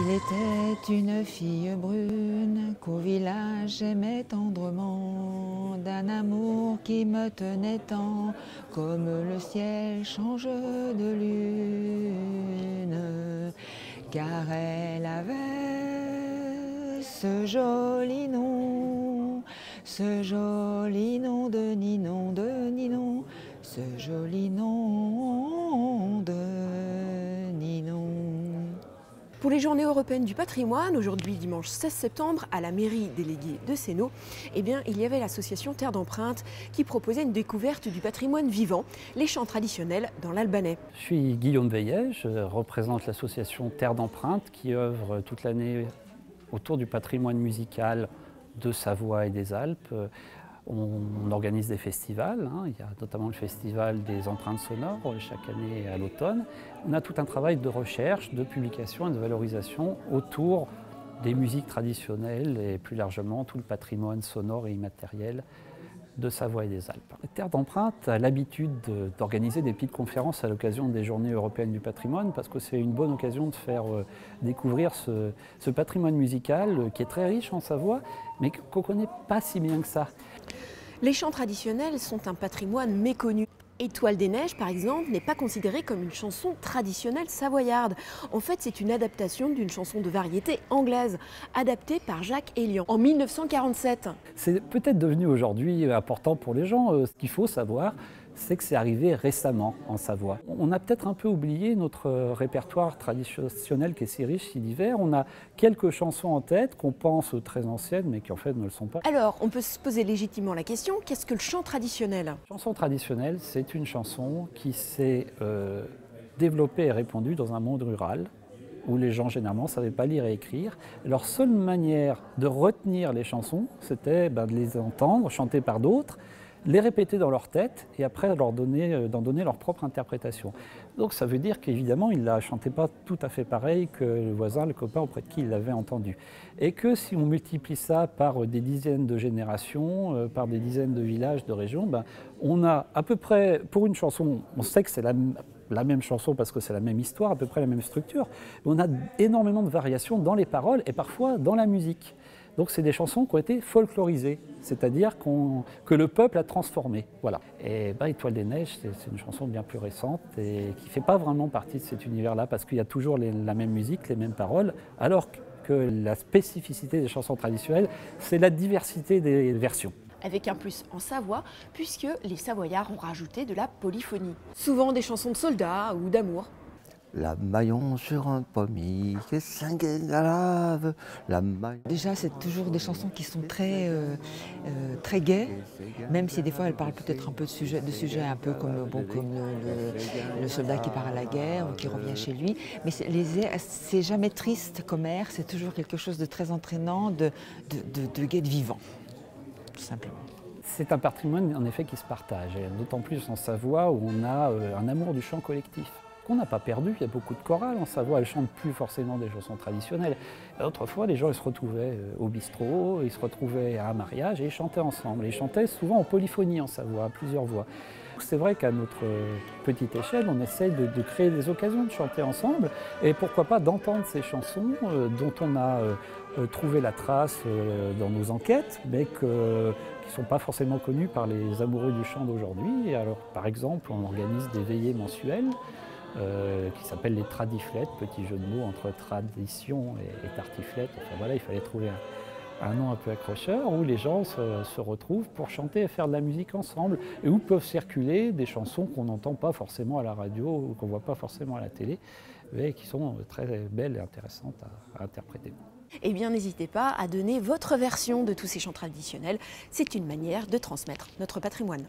Il était une fille brune qu'au village j'aimais tendrement, d'un amour qui me tenait tant, comme le ciel change de lune, car elle avait ce joli nom de Ninon, ce joli nom de Ninon. Pour les Journées européennes du patrimoine, aujourd'hui dimanche 16 septembre, à la mairie déléguée de Sénaux, il y avait l'association Terre d'Empreintes qui proposait une découverte du patrimoine vivant, les chants traditionnels dans l'albanais. Je suis Guillaume Veillet, je représente l'association Terre d'Empreintes qui œuvre toute l'année autour du patrimoine musical de Savoie et des Alpes. On organise des festivals, il y a notamment le festival des empreintes sonores chaque année à l'automne. On a tout un travail de recherche, de publication et de valorisation autour des musiques traditionnelles et plus largement tout le patrimoine sonore et immatériel de Savoie et des Alpes. Terre d'Empreintes a l'habitude d'organiser des petites conférences à l'occasion des Journées européennes du patrimoine parce que c'est une bonne occasion de faire découvrir ce patrimoine musical qui est très riche en Savoie mais qu'on ne connaît pas si bien que ça. Les chants traditionnels sont un patrimoine méconnu. Étoile des Neiges, par exemple, n'est pas considérée comme une chanson traditionnelle savoyarde. En fait, c'est une adaptation d'une chanson de variété anglaise, adaptée par Jacques Elian en 1947. C'est peut-être devenu aujourd'hui important pour les gens. Ce qu'il faut savoir, c'est que c'est arrivé récemment en Savoie. On a peut-être un peu oublié notre répertoire traditionnel qui est si riche, si divers. On a quelques chansons en tête qu'on pense très anciennes, mais qui en fait ne le sont pas. Alors, on peut se poser légitimement la question, qu'est-ce que le chant traditionnel ? La chanson traditionnelle, c'est une chanson qui s'est développée et répandue dans un monde rural, où les gens généralement ne savaient pas lire et écrire. Leur seule manière de retenir les chansons, c'était de les entendre chantées par d'autres, les répéter dans leur tête et après d'en donner leur propre interprétation. Donc ça veut dire qu'évidemment, ils ne la chantaient pas tout à fait pareil que le voisin, le copain auprès de qui il l'avait entendu. Et que si on multiplie ça par des dizaines de générations, par des dizaines de villages, de régions, on a à peu près, pour une chanson, on sait que c'est la même chanson parce que c'est la même histoire, à peu près la même structure, mais on a énormément de variations dans les paroles et parfois dans la musique. Donc c'est des chansons qui ont été folklorisées, c'est-à-dire que le peuple a transformées. Voilà. Et Étoile des Neiges, c'est une chanson bien plus récente et qui ne fait pas vraiment partie de cet univers-là parce qu'il y a toujours la même musique, les mêmes paroles, alors que la spécificité des chansons traditionnelles, c'est la diversité des versions. Avec un plus en Savoie, puisque les Savoyards ont rajouté de la polyphonie. Souvent des chansons de soldats ou d'amour. La maillon sur un pommier, que cinguait la lave, la maillon... Déjà, c'est toujours des chansons qui sont très gaies, même si des fois elles parlent peut-être un peu de sujets un peu comme le soldat qui part à la guerre ou qui revient chez lui. Mais c'est jamais triste comme air, c'est toujours quelque chose de très entraînant, de gai, de vivant, tout simplement. C'est un patrimoine en effet qui se partage, d'autant plus en Savoie où on a un amour du chant collectif. On n'a pas perdu, il y a beaucoup de chorales en Savoie, elles ne chantent plus forcément des chansons traditionnelles. Autrefois, les gens ils se retrouvaient au bistrot, ils se retrouvaient à un mariage et ils chantaient ensemble. Ils chantaient souvent en polyphonie en Savoie, à plusieurs voix. C'est vrai qu'à notre petite échelle, on essaye de créer des occasions de chanter ensemble et pourquoi pas d'entendre ces chansons dont on a trouvé la trace dans nos enquêtes, mais qui ne sont pas forcément connues par les amoureux du chant d'aujourd'hui. Alors, par exemple, on organise des veillées mensuelles qui s'appellent les tradiflettes, petit jeu de mots entre tradition et tartiflette. Enfin voilà, il fallait trouver un nom un peu accrocheur où les gens se retrouvent pour chanter et faire de la musique ensemble et où peuvent circuler des chansons qu'on n'entend pas forcément à la radio ou qu'on ne voit pas forcément à la télé, mais qui sont très belles et intéressantes à interpréter. Eh bien, n'hésitez pas à donner votre version de tous ces chants traditionnels. C'est une manière de transmettre notre patrimoine.